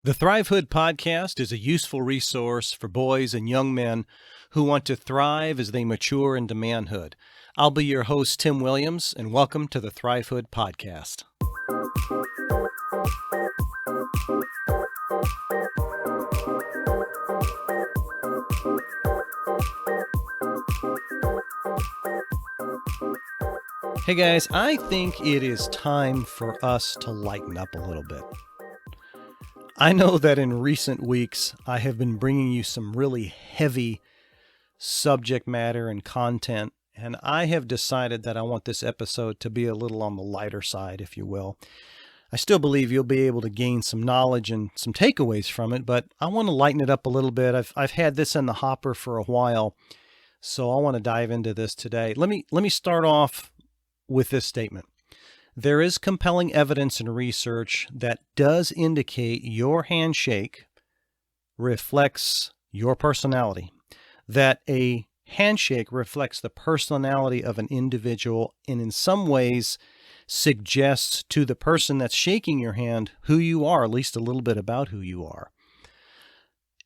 The THRIVEHOOD podcast is a useful resource for boys and young men who want to thrive as they mature into manhood. I'll be your host, Tim Williams, and welcome to the THRIVEHOOD podcast. Hey guys, I think it is time for us to lighten up a little bit. I know that in recent weeks, I have been bringing you some really heavy subject matter and content, and I have decided that I want this episode to be a little on the lighter side, if you will. I still believe you'll be able to gain some knowledge and some takeaways from it, but I want to lighten it up a little bit. I've had this in the hopper for a while, so I want to dive into this today. Let me start off with this statement. There is compelling evidence and research that does indicate your handshake reflects your personality, that a handshake reflects the personality of an individual and in some ways suggests to the person that's shaking your hand who you are, at least a little bit about who you are.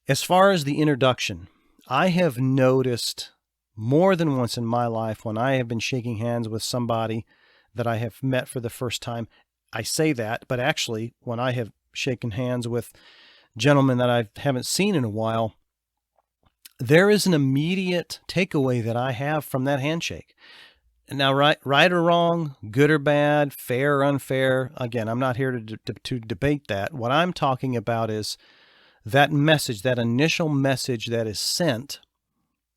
As far as the introduction, I have noticed more than once in my life when I have been shaking hands with somebody that I have met for the first time. I say that, but actually when I have shaken hands with gentlemen that I haven't seen in a while, there is an immediate takeaway that I have from that handshake. Now, right or wrong, good or bad, fair or unfair, again, I'm not here to debate that. What I'm talking about is that message, that initial message that is sent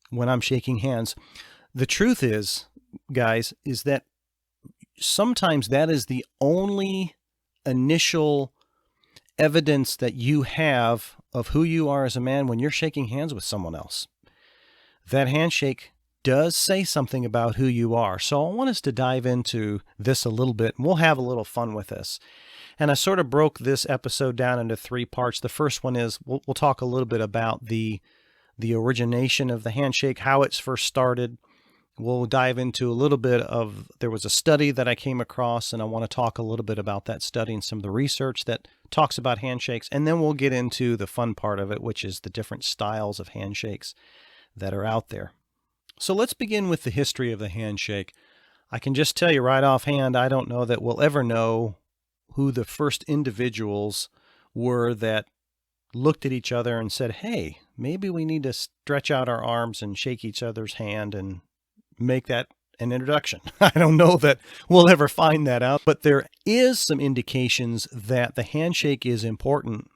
when I'm shaking hands. The truth is, guys, is that sometimes that is the only initial evidence that you have of who you are as a man when you're shaking hands with someone else. That handshake does say something about who you are. So I want us to dive into this a little bit, and we'll have a little fun with this. And I sort of broke this episode down into three parts. The first one is we'll talk a little bit about the origination of the handshake, how it's first started. We'll dive into a little bit of, there was a study that I came across, and I want to talk a little bit about that study and some of the research that talks about handshakes. And then we'll get into the fun part of it, which is the different styles of handshakes that are out there. So let's begin with the history of the handshake. I can just tell you right offhand, I don't know that we'll ever know who the first individuals were that looked at each other and said, hey, maybe we need to stretch out our arms and shake each other's hand and make that an introduction. I don't know that we'll ever find that out, but there is some indications that the handshake is important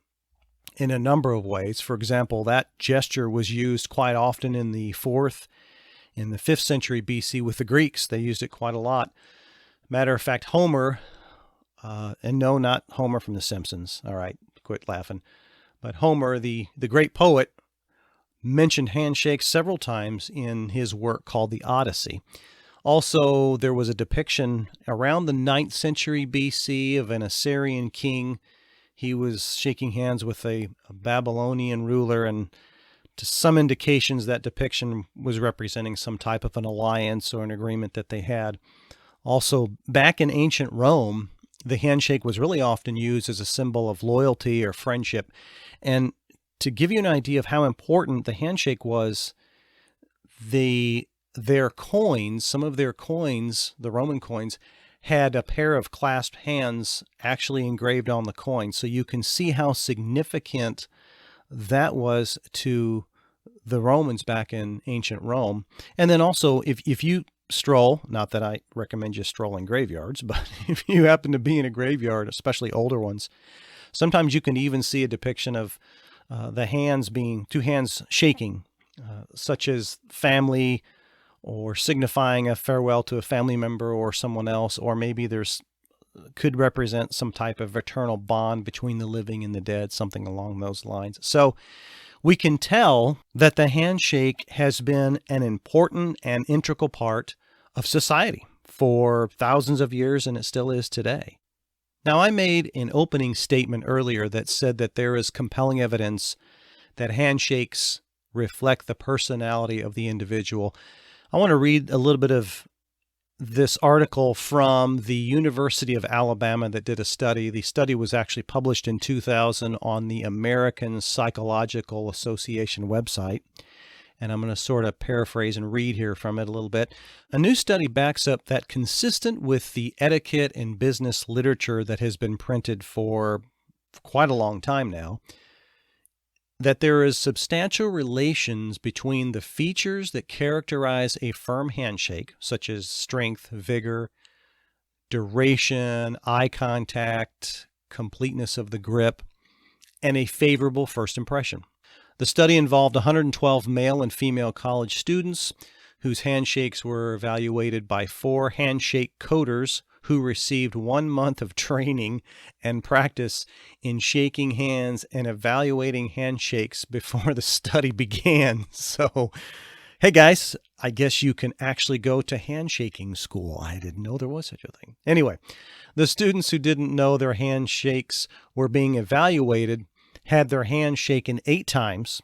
in a number of ways. For example, that gesture was used quite often in the 5th century BC with the Greeks. They used it quite a lot. Matter of fact, Homer, and no, not Homer from The Simpsons. All right, quit laughing. But Homer, the great poet, mentioned handshakes several times in his work called the Odyssey. Also, there was a depiction around the 9th century BC of an Assyrian king. He was shaking hands with a Babylonian ruler, and to some indications that depiction was representing some type of an alliance or an agreement that they had. Also, back in ancient Rome, the handshake was really often used as a symbol of loyalty or friendship. And to give you an idea of how important the handshake was, their coins, some of their coins, the Roman coins, had a pair of clasped hands actually engraved on the coin. So you can see how significant that was to the Romans back in ancient Rome. And then also, if you stroll, not that I recommend you strolling graveyards, but if you happen to be in a graveyard, especially older ones, sometimes you can even see a depiction of the hands being, two hands shaking, such as family or signifying a farewell to a family member or someone else, or maybe could represent some type of eternal bond between the living and the dead, something along those lines. So we can tell that the handshake has been an important and integral part of society for thousands of years, and it still is today. Now, I made an opening statement earlier that said that there is compelling evidence that handshakes reflect the personality of the individual. I want to read a little bit of this article from the University of Alabama that did a study. The study was actually published in 2000 on the American Psychological Association website. And I'm going to sort of paraphrase and read here from it a little bit. A new study backs up that, consistent with the etiquette and business literature that has been printed for quite a long time now, that there is substantial relations between the features that characterize a firm handshake, such as strength, vigor, duration, eye contact, completeness of the grip, and a favorable first impression. The study involved 112 male and female college students whose handshakes were evaluated by 4 handshake coders who received 1 month of training and practice in shaking hands and evaluating handshakes before the study began. So, hey guys, I guess you can actually go to handshaking school. I didn't know there was such a thing. Anyway, the students who didn't know their handshakes were being evaluated had their hand shaken 8 times,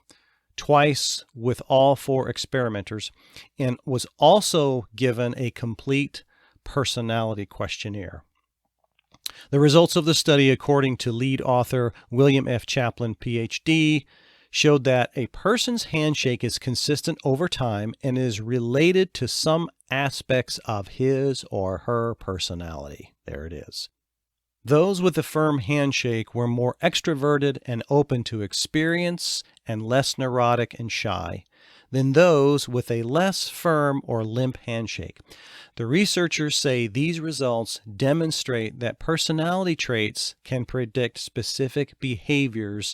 twice with all 4 experimenters, and was also given a complete personality questionnaire. The results of the study, according to lead author William F. Chaplin, Ph.D., showed that a person's handshake is consistent over time and is related to some aspects of his or her personality. There it is. Those with a firm handshake were more extroverted and open to experience and less neurotic and shy than those with a less firm or limp handshake. The researchers say these results demonstrate that personality traits can predict specific behaviors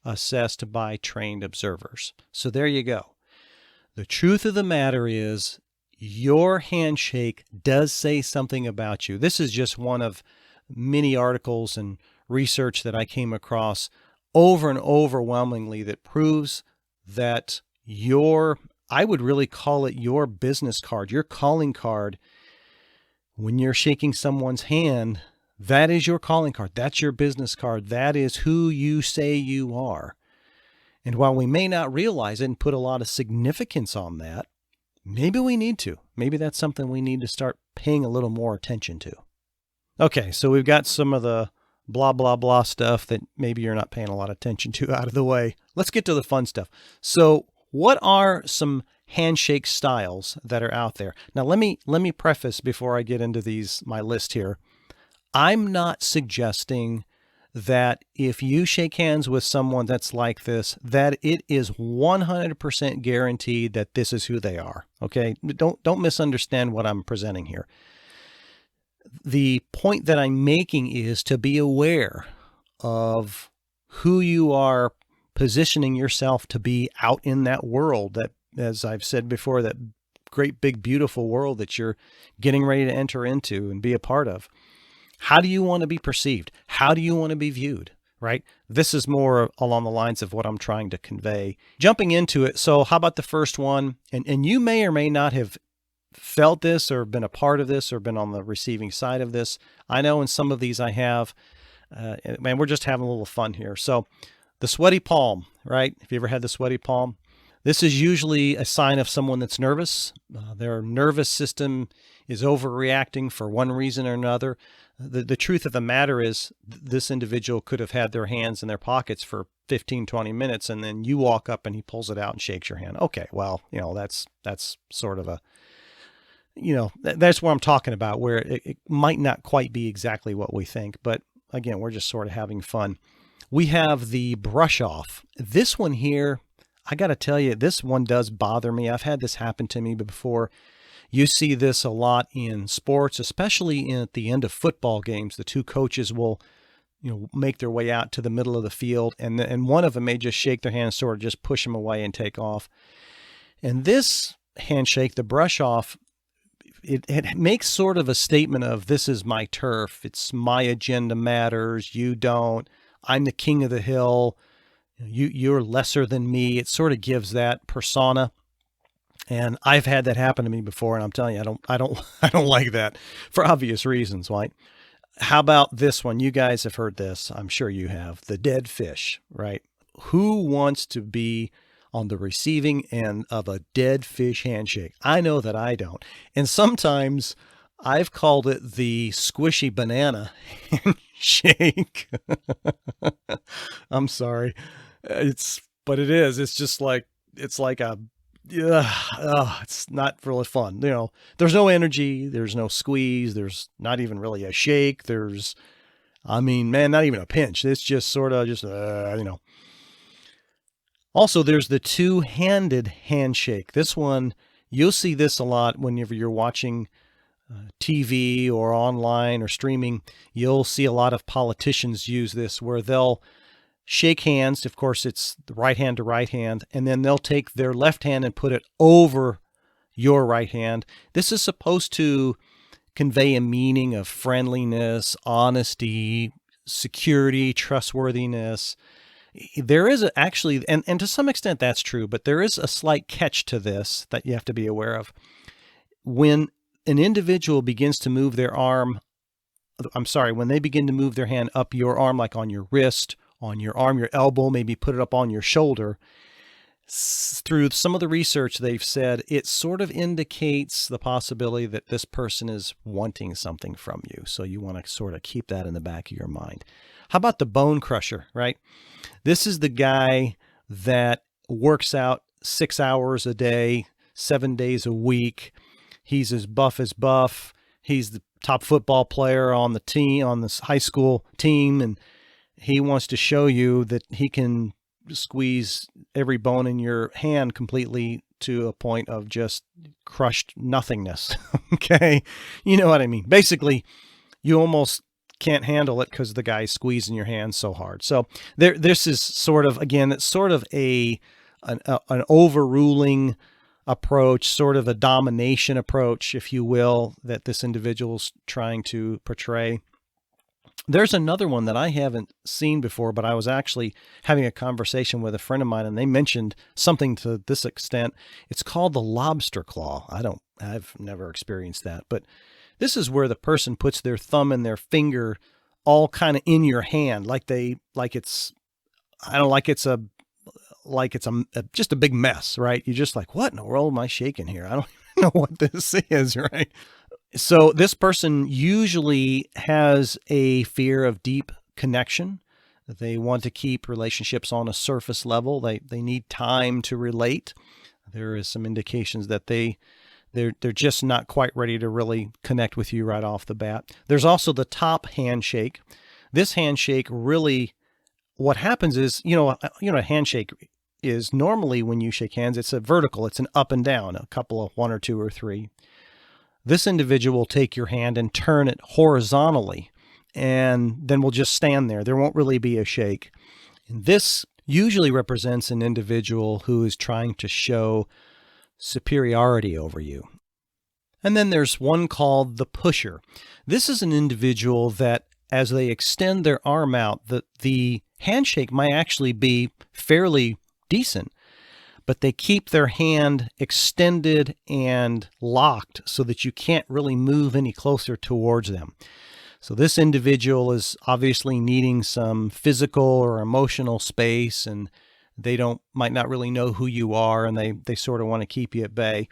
assessed by trained observers. So there you go. The truth of the matter is, your handshake does say something about you. This is just one of many articles and research that I came across over and overwhelmingly that proves that I would really call it your business card, your calling card. When you're shaking someone's hand, that is your calling card. That's your business card. That is who you say you are. And while we may not realize it and put a lot of significance on that, maybe we need to. Maybe that's something we need to start paying a little more attention to. Okay, so we've got some of the blah, blah, blah stuff that maybe you're not paying a lot of attention to out of the way. Let's get to the fun stuff. So what are some handshake styles that are out there? Now, let me preface before I get into my list here. I'm not suggesting that if you shake hands with someone that's like this, that it is 100% guaranteed that this is who they are. Okay? Don't misunderstand what I'm presenting here. The point that I'm making is to be aware of who you are positioning yourself to be out in that world, that, as I've said before, that great big beautiful world that you're getting ready to enter into and be a part of. How do you want to be perceived? How do you want to be viewed? Right? This is more along the lines of what I'm trying to convey. Jumping into it, so how about the first one? And you may or may not have felt this or been a part of this or been on the receiving side of this. I know in some of these I have. Man, we're just having a little fun here. So the sweaty palm, right? Have you ever had the sweaty palm? This is usually a sign of someone that's nervous. Their nervous system is overreacting for one reason or another. The truth of the matter is this individual could have had their hands in their pockets for 15, 20 minutes, and then you walk up and he pulls it out and shakes your hand. Okay, well, that's sort of a, that's what I'm talking about, where it might not quite be exactly what we think. But again, we're just sort of having fun. We have the brush off. This one here, I got to tell you, this one does bother me. I've had this happen to me before. You see this a lot in sports, especially at the end of football games. The two coaches will, make their way out to the middle of the field, and one of them may just shake their hand, sort of just push them away and take off. And this handshake, the brush off, it makes sort of a statement of, this is my turf. It's my agenda matters. You don't. I'm the king of the hill. You're lesser than me. It sort of gives that persona. And I've had that happen to me before, and I'm telling you, I don't like that for obvious reasons, right? How about this one? You guys have heard this. I'm sure you have. The dead fish, right? Who wants to be on the receiving end of a dead fish handshake? I know that I don't. And sometimes I've called it the squishy banana handshake. I'm sorry. But it is. It's just like, it's like a, yeah, it's not really fun. There's no energy. There's no squeeze. There's not even really a shake. Man, not even a pinch. It's just sort of just. Also, there's the two-handed handshake. This one, you'll see this a lot whenever you're watching TV or online or streaming. You'll see a lot of politicians use this where they'll shake hands. Of course, it's the right hand to right hand, and then they'll take their left hand and put it over your right hand. This is supposed to convey a meaning of friendliness, honesty, security, trustworthiness. There is actually, and to some extent that's true, but there is a slight catch to this that you have to be aware of. When an individual begins to move their arm, when they begin to move their hand up your arm, like on your wrist, on your arm, your elbow, maybe put it up on your shoulder, through some of the research they've said, it sort of indicates the possibility that this person is wanting something from you. So you want to sort of keep that in the back of your mind. How about the bone crusher, right? This is the guy that works out 6 hours a day, 7 days a week. He's as buff. He's the top football player on the team, on this high school team, and he wants to show you that he can squeeze every bone in your hand completely to a point of just crushed nothingness. Okay. You know what I mean? Basically, you almost can't handle it because the guy's squeezing your hand so hard. So this is sort of, again, it's sort of an overruling approach, sort of a domination approach, if you will, that this individual's trying to portray. There's another one that I haven't seen before, but I was actually having a conversation with a friend of mine, and they mentioned something to this extent. It's called the Lobster Claw. I've never experienced that, but this is where the person puts their thumb and their finger all kind of in your hand, just a big mess, right? You're just like, what in the world am I shaking here? I don't even know what this is, right? So this person usually has a fear of deep connection. They want to keep relationships on a surface level. They need time to relate. There is some indications that they're just not quite ready to really connect with you right off the bat. There's also the top handshake. This handshake really, what happens is, a handshake is normally when you shake hands, it's a vertical, it's an up and down, a couple of 1 or 2 or 3. This individual will take your hand and turn it horizontally, and then we'll just stand there. There won't really be a shake. And this usually represents an individual who is trying to show superiority over you. And then there's one called the pusher. This is an individual that as they extend their arm out, the handshake might actually be fairly decent, but they keep their hand extended and locked so that you can't really move any closer towards them. So this individual is obviously needing some physical or emotional space, and they might not really know who you are, and they sort of want to keep you at bay.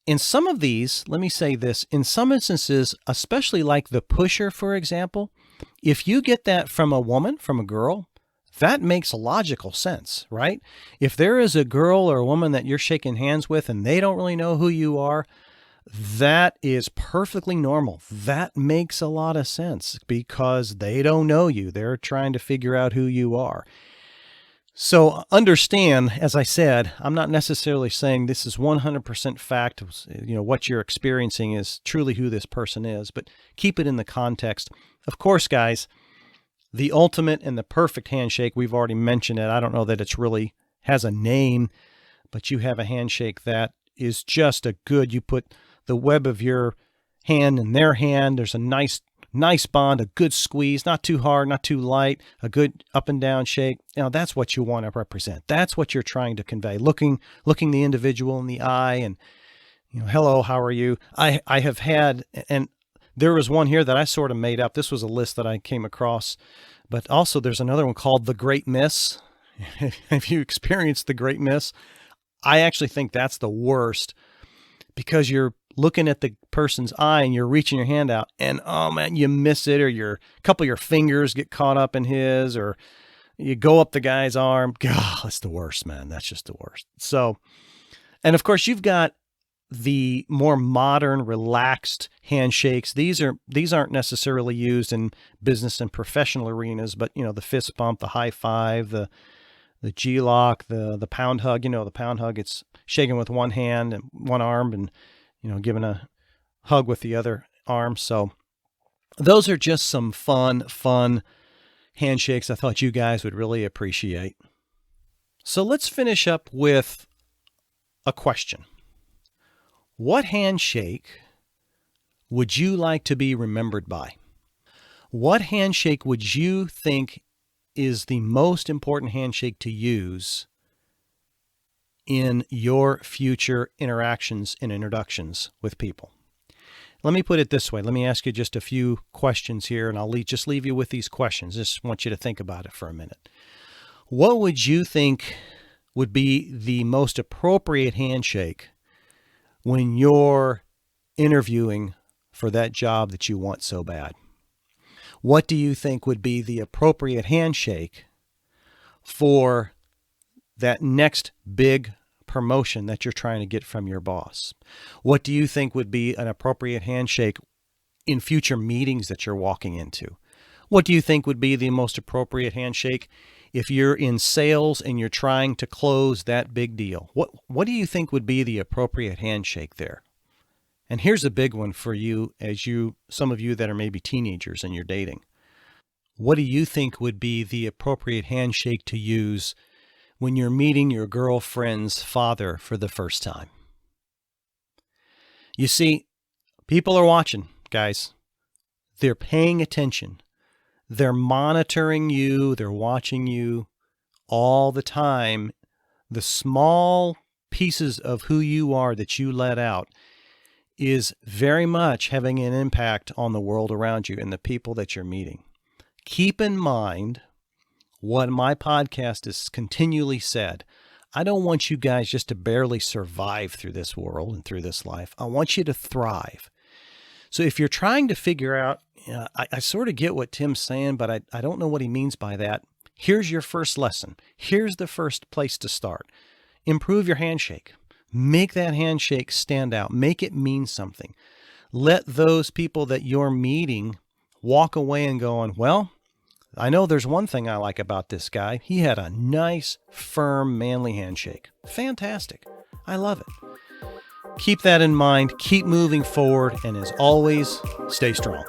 In some of these, let me say this, in some instances, especially like the pusher, for example, if you get that from a woman, from a girl, that makes logical sense, right? If there is a girl or a woman that you're shaking hands with and they don't really know who you are, that is perfectly normal. That makes a lot of sense because they don't know you. They're trying to figure out who you are. So understand, as I said, I'm not necessarily saying this is 100% fact. What you're experiencing is truly who this person is, but keep it in the context. Of course, guys, the ultimate and the perfect handshake, we've already mentioned it. I don't know that it's really has a name, but you have a handshake that is just you put the web of your hand in their hand. There's a nice bond, a good squeeze, not too hard, not too light, a good up and down shake. That's what you want to represent. That's what you're trying to convey. Looking the individual in the eye and, hello, how are you? I have had, and there was one here that I sort of made up. This was a list that I came across, but also there's another one called The Great Miss. Have you experienced The Great Miss? I actually think that's the worst because you're looking at the person's eye and you're reaching your hand out and, oh man, you miss it, or a couple of your fingers get caught up in his, or you go up the guy's arm. God, that's the worst, man. That's just the worst. So, and of course you've got the more modern, relaxed handshakes. These aren't necessarily used in business and professional arenas, but the fist bump, the high five, the G-lock, the pound hug. The pound hug, it's shaking with one hand and one arm and, giving a hug with the other arm. So those are just some fun handshakes I thought you guys would really appreciate. So let's finish up with a question. What handshake would you like to be remembered by? What handshake would you think is the most important handshake to use in your future interactions and introductions with people? Let me put it this way. Let me ask you just a few questions here, and I'll just leave you with these questions. Just want you to think about it for a minute. What would you think would be the most appropriate handshake when you're interviewing for that job that you want so bad? What do you think would be the appropriate handshake for that next big promotion that you're trying to get from your boss? What do you think would be an appropriate handshake in future meetings that you're walking into? What do you think would be the most appropriate handshake if you're in sales and you're trying to close that big deal? What do you think would be the appropriate handshake there? And here's a big one for you, some of you that are maybe teenagers and you're dating. What do you think would be the appropriate handshake to use when you're meeting your girlfriend's father for the first time? You see, people are watching, guys. They're paying attention. They're monitoring you. They're watching you all the time. The small pieces of who you are that you let out is very much having an impact on the world around you and the people that you're meeting. Keep in mind what my podcast has continually said. I don't want you guys just to barely survive through this world and through this life. I want you to thrive. So if you're trying to figure out, I sort of get what Tim's saying, but I don't know what he means by that. Here's your first lesson. Here's the first place to start. Improve your handshake. Make that handshake stand out. Make it mean something. Let those people that you're meeting walk away and going, well, I know there's one thing I like about this guy. He had a nice, firm, manly handshake. Fantastic. I love it. Keep that in mind. Keep moving forward. And as always, stay strong.